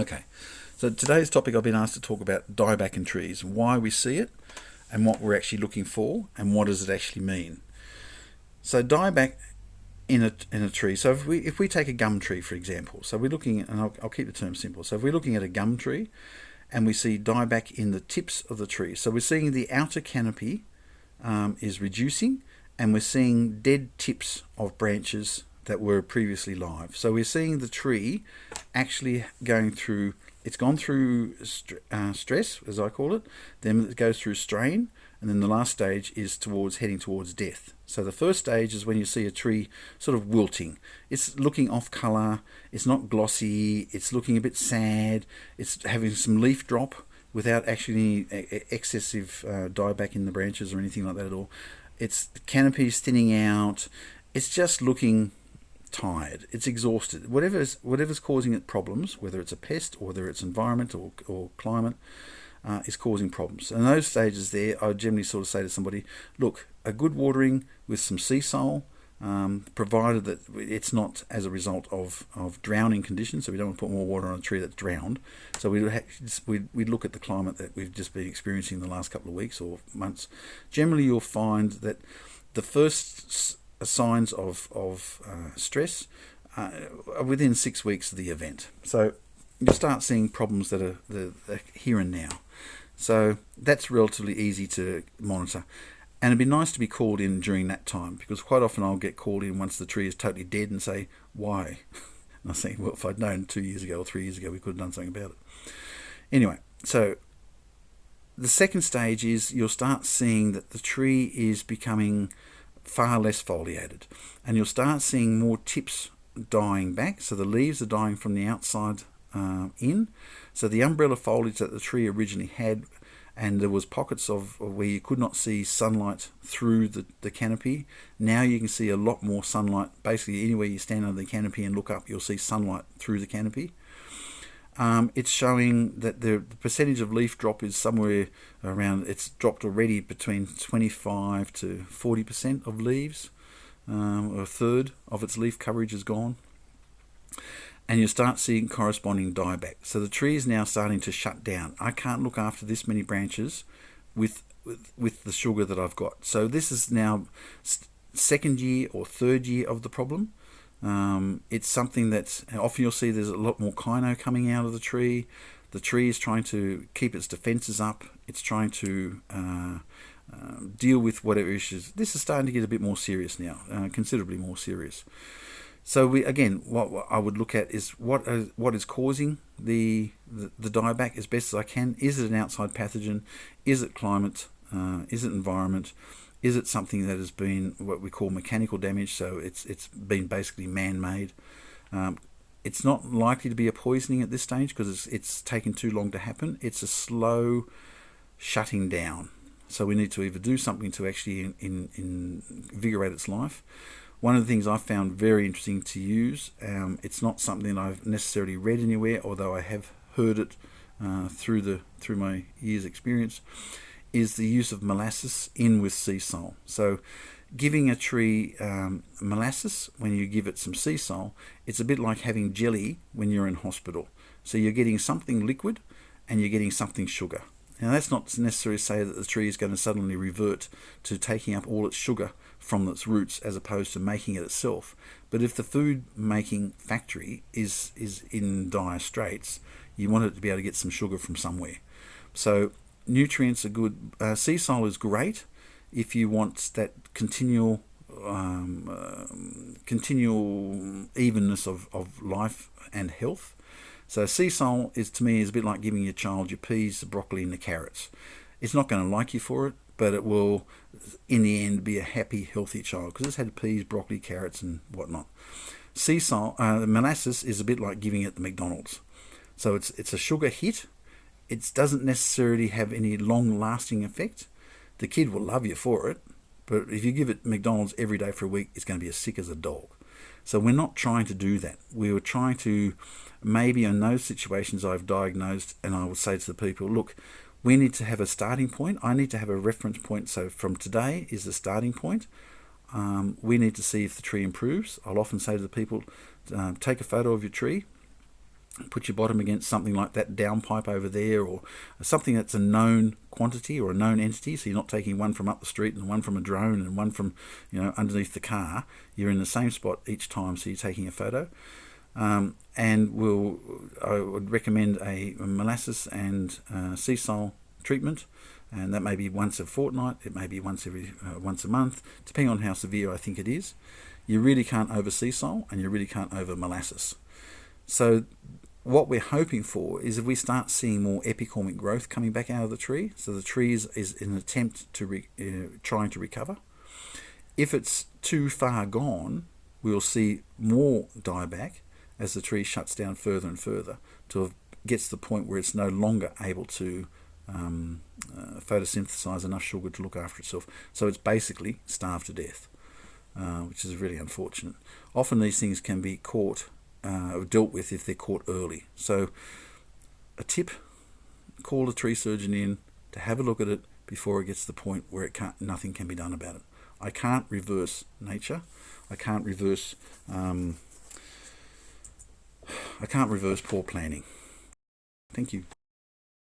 Okay, so today's topic I've been asked to talk about dieback in trees, why we see it, and what we're actually looking for, and what does it actually mean. So dieback in a tree. So if we take a gum tree for example, so we're looking, and I'll keep the term simple. So if we're looking at a gum tree, and we see dieback in the tips of the tree, so we're seeing the outer canopy is reducing, and we're seeing dead tips of branches that were previously live. So we're seeing the tree actually going through, it's gone through stress, as I call it, then it goes through strain, and then the last stage is heading towards death. So the first stage is when you see a tree sort of wilting. It's looking off colour, it's not glossy, it's looking a bit sad, it's having some leaf drop without actually any excessive dieback in the branches or anything like that at all. It's the canopy's thinning out, it's just looking tired, it's exhausted. Whatever's causing it problems, whether it's a pest or whether it's environment or climate, is causing problems. And those stages there, I generally sort of say to somebody, look, a good watering with some Seasol, provided that it's not as a result of drowning conditions, so we don't want to put more water on a tree that's drowned. So we'd look at the climate that we've just been experiencing the last couple of weeks or months. Generally you'll find that the first signs of stress are within 6 weeks of the event. So you'll start seeing problems that are the here and now. So that's relatively easy to monitor. And it'd be nice to be called in during that time, because quite often I'll get called in once the tree is totally dead and say, why? And I think, well, if I'd known 2 years ago or 3 years ago, we could have done something about it. Anyway, so the second stage is you'll start seeing that the tree is becoming far less foliated, and you'll start seeing more tips dying back. So the leaves are dying from the outside in. So the umbrella foliage that the tree originally had, and there was pockets of where you could not see sunlight through the canopy. Now you can see a lot more sunlight. Basically anywhere you stand under the canopy and look up, you'll see sunlight through the canopy. It's showing that the percentage of leaf drop is somewhere around, it's dropped already between 25 to 40% of leaves, or a third of its leaf coverage is gone. And you start seeing corresponding dieback. So the tree is now starting to shut down. I can't look after this many branches with the sugar that I've got. So this is now second year or third year of the problem. It's something that often you'll see there's a lot more kino coming out of the tree. The tree is trying to keep its defences up. It's trying to deal with whatever issues. This is starting to get a bit more serious now, considerably more serious. So what I would look at is what is causing the dieback as best as I can. Is it an outside pathogen? Is it climate? Is it environment? Is it something that has been what we call mechanical damage? So it's been basically man-made. It's not likely to be a poisoning at this stage because it's taken too long to happen. It's a slow shutting down. So we need to either do something to actually invigorate its life. One of the things I found very interesting to use, it's not something I've necessarily read anywhere, although I have heard it through my years' experience, is the use of molasses in with Seasol. So giving a tree molasses, when you give it some Seasol, it's a bit like having jelly when you're in hospital. So you're getting something liquid and you're getting something sugar. Now that's not necessarily to say that the tree is going to suddenly revert to taking up all its sugar from its roots as opposed to making it itself. But if the food making factory is in dire straits, you want it to be able to get some sugar from somewhere. So nutrients are good. Seasol is great if you want that continual evenness of life and health. So Seasol to me is a bit like giving your child your peas, the broccoli and the carrots. It's not going to like you for it, but it will in the end be a happy, healthy child because it's had peas, broccoli, carrots and whatnot. Seasol, molasses is a bit like giving it the McDonald's. So it's a sugar hit. It doesn't necessarily have any long-lasting effect. The kid will love you for it, but if you give it McDonald's every day for a week, it's going to be as sick as a dog. So we're not trying to do that. We were trying to, maybe in those situations I've diagnosed, and I would say to the people, look, we need to have a starting point. I need to have a reference point. So from today is the starting point. We need to see if the tree improves. I'll often say to the people, take a photo of your tree put your bottom against something like that downpipe over there, or something that's a known quantity or a known entity, so you're not taking one from up the street and one from a drone and one from underneath the car. You're in the same spot each time, so you're taking a photo. And I would recommend a molasses and Seasol treatment, and that may be once a fortnight, it may be once a month, depending on how severe I think it is. You really can't over Seasol, and you really can't over molasses. So what we're hoping for is if we start seeing more epicormic growth coming back out of the tree, so the tree is in an attempt to trying to recover. If it's too far gone, we'll see more dieback as the tree shuts down further and further till it gets to the point where it's no longer able to photosynthesize enough sugar to look after itself. So it's basically starved to death, which is really unfortunate. Often these things can be caught or dealt with if they're caught early. So a tip, call a tree surgeon in to have a look at it before it gets to the point where nothing can be done about it. I can't reverse nature. I can't reverse poor planning. Thank you.